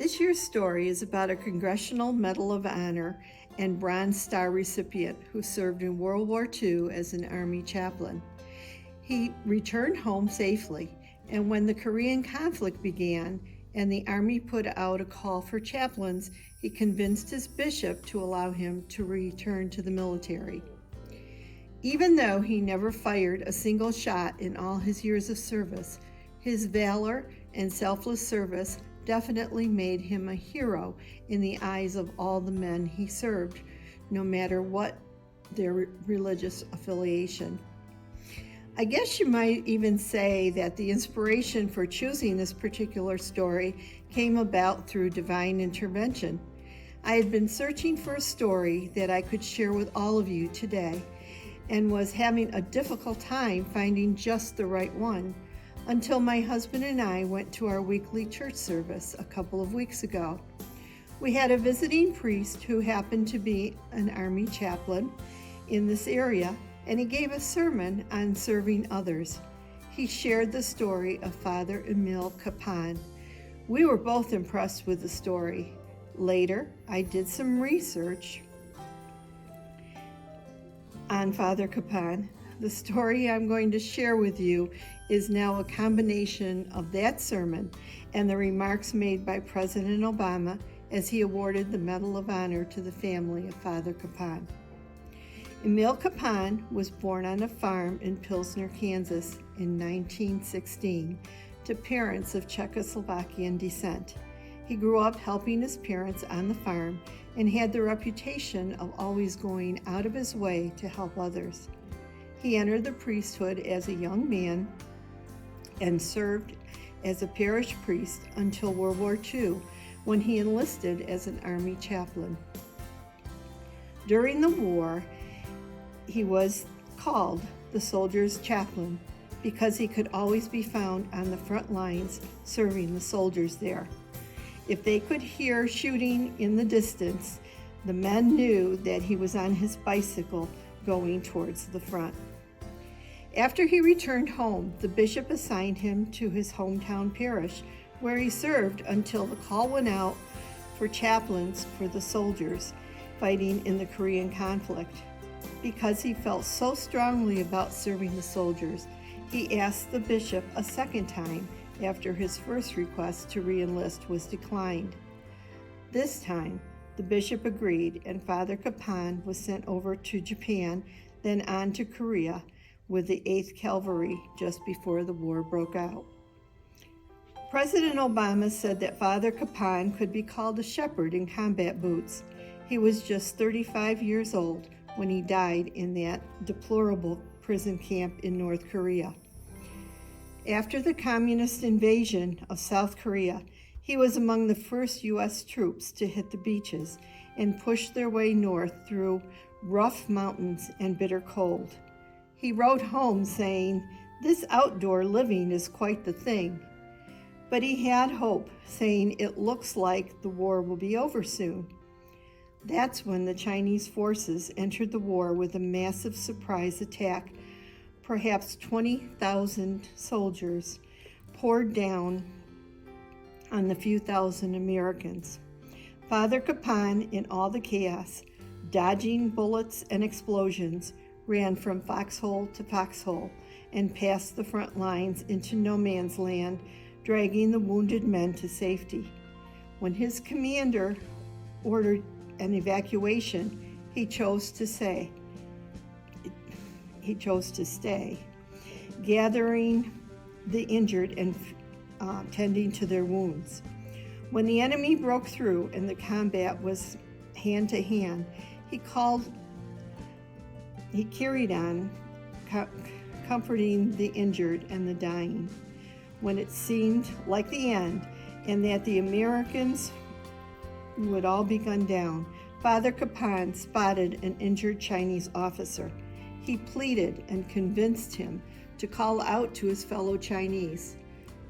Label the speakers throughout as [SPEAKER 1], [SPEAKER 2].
[SPEAKER 1] This year's story is about a Congressional Medal of Honor and Bronze Star recipient who served in World War II as an Army chaplain. He returned home safely, and when the Korean conflict began and the Army put out a call for chaplains, he convinced his bishop to allow him to return to the military. Even though he never fired a single shot in all his years of service, his valor and selfless service definitely made him a hero in the eyes of all the men he served, no matter what their religious affiliation. I guess you might even say that the inspiration for choosing this particular story came about through divine intervention. I had been searching for a story that I could share with all of you today and was having a difficult time finding just the right one, until my husband and I went to our weekly church service a couple of weeks ago. We had a visiting priest who happened to be an Army chaplain in this area, and he gave a sermon on serving others. He shared the story of Father Emil Kapan. We were both impressed with the story. Later, I did some research on Father Kapan, the story I'm going to share with you is now a combination of that sermon and the remarks made by President Obama as he awarded the Medal of Honor to the family of Father Capon. Emil Capon was born on a farm in Pilsner, Kansas in 1916 to parents of Czechoslovakian descent. He grew up helping his parents on the farm and had the reputation of always going out of his way to help others. He entered the priesthood as a young man and served as a parish priest until World War II, when he enlisted as an army chaplain. During the war, he was called the soldier's chaplain because he could always be found on the front lines serving the soldiers there. If they could hear shooting in the distance, the men knew that he was on his bicycle going towards the front. After he returned home, the bishop assigned him to his hometown parish, where he served until the call went out for chaplains for the soldiers fighting in the Korean conflict. Because he felt so strongly about serving the soldiers, he asked the bishop a second time after his first request to re-enlist was declined. This time, the bishop agreed, and Father Capon was sent over to Japan, then on to Korea with the 8th Cavalry just before the war broke out. President Obama said that Father Capon could be called a shepherd in combat boots. He was just 35 years old when he died in that deplorable prison camp in North Korea. After the communist invasion of South Korea, he was among the first U.S. troops to hit the beaches and push their way north through rough mountains and bitter cold. He wrote home saying, "This outdoor living is quite the thing." But he had hope, saying it looks like the war will be over soon. That's when the Chinese forces entered the war with a massive surprise attack. Perhaps 20,000 soldiers poured down on the few thousand Americans. Father Capon, in all the chaos, dodging bullets and explosions, ran from foxhole to foxhole and past the front lines into no man's land, dragging the wounded men to safety. When his commander ordered an evacuation, he chose to stay, gathering the injured and tending to their wounds. When the enemy broke through and the combat was hand to hand, he carried on, comforting the injured and the dying. When it seemed like the end and that the Americans would all be gunned down, Father Capon spotted an injured Chinese officer. He pleaded and convinced him to call out to his fellow Chinese.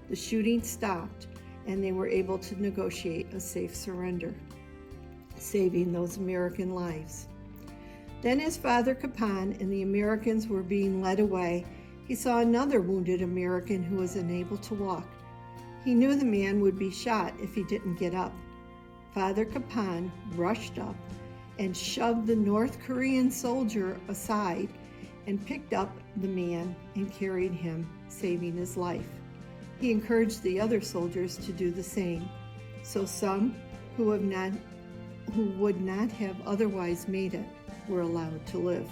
[SPEAKER 1] The shooting stopped, and they were able to negotiate a safe surrender, saving those American lives. Then, as Father Capon and the Americans were being led away, he saw another wounded American who was unable to walk. He knew the man would be shot if he didn't get up. Father Capon rushed up and shoved the North Korean soldier aside and picked up the man and carried him, saving his life. He encouraged the other soldiers to do the same, so some who would not have otherwise made it were allowed to live.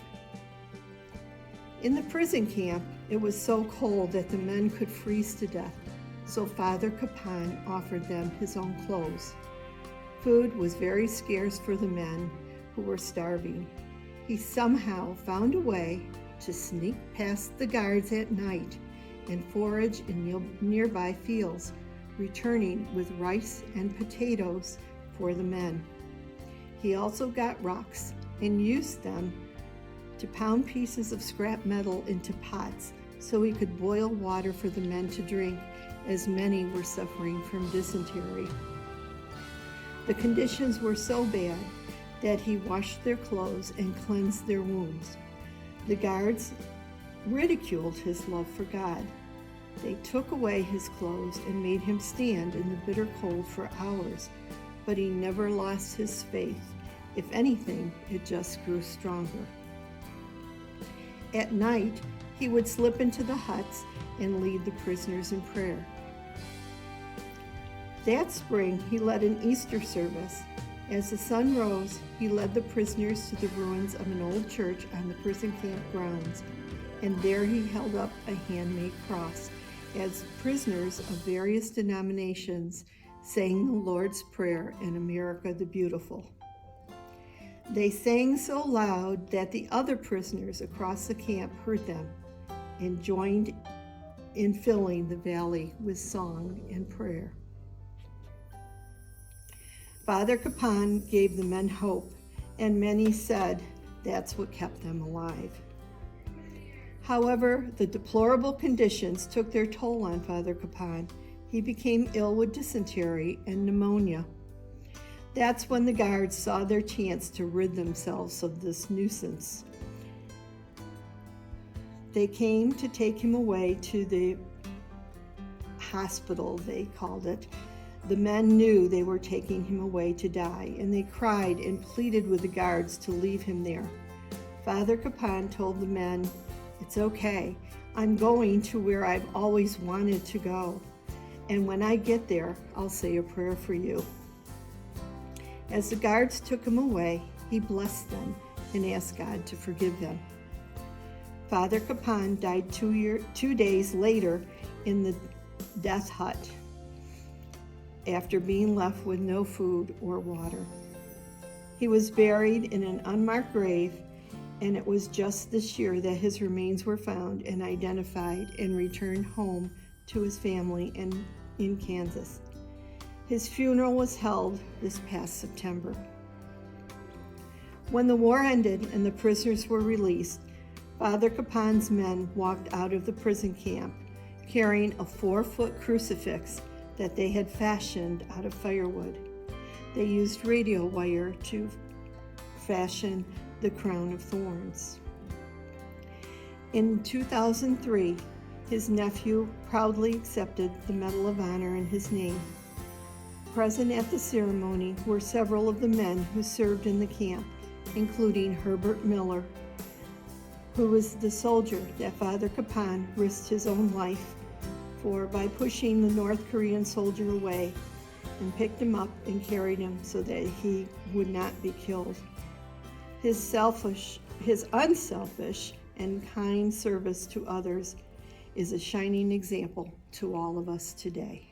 [SPEAKER 1] In the prison camp, it was so cold that the men could freeze to death, so Father Capon offered them his own clothes. Food was very scarce for the men who were starving. He somehow found a way to sneak past the guards at night and forage in nearby fields, returning with rice and potatoes for the men. He also got rocks and used them to pound pieces of scrap metal into pots so he could boil water for the men to drink, as many were suffering from dysentery. The conditions were so bad that he washed their clothes and cleansed their wounds. The guards ridiculed his love for God. They took away his clothes and made him stand in the bitter cold for hours, but he never lost his faith. If anything, it just grew stronger. At night, he would slip into the huts and lead the prisoners in prayer. That spring, he led an Easter service. As the sun rose, he led the prisoners to the ruins of an old church on the prison camp grounds, and there he held up a handmade cross as prisoners of various denominations sang the Lord's Prayer in America the Beautiful. They sang so loud that the other prisoners across the camp heard them and joined in filling the valley with song and prayer. Father Capon gave the men hope, and many said that's what kept them alive. However, the deplorable conditions took their toll on Father Capon. He became ill with dysentery and pneumonia. That's when the guards saw their chance to rid themselves of this nuisance. They came to take him away to the hospital, they called it. The men knew they were taking him away to die, and they cried and pleaded with the guards to leave him there. Father Capon told the men, "It's okay. I'm going to where I've always wanted to go. And when I get there, I'll say a prayer for you." As the guards took him away, he blessed them and asked God to forgive them. Father Capon died 2 days later in the death hut after being left with no food or water. He was buried in an unmarked grave, and it was just this year that his remains were found and identified and returned home to his family in Kansas. His funeral was held this past September. When the war ended and the prisoners were released, Father Capon's men walked out of the prison camp carrying a 4-foot crucifix that they had fashioned out of firewood. They used radio wire to fashion the crown of thorns. In 2003, his nephew proudly accepted the Medal of Honor in his name. Present at the ceremony were several of the men who served in the camp, including Herbert Miller, who was the soldier that Father Capon risked his own life for by pushing the North Korean soldier away, and picked him up and carried him so that he would not be killed. His unselfish and kind service to others is a shining example to all of us today.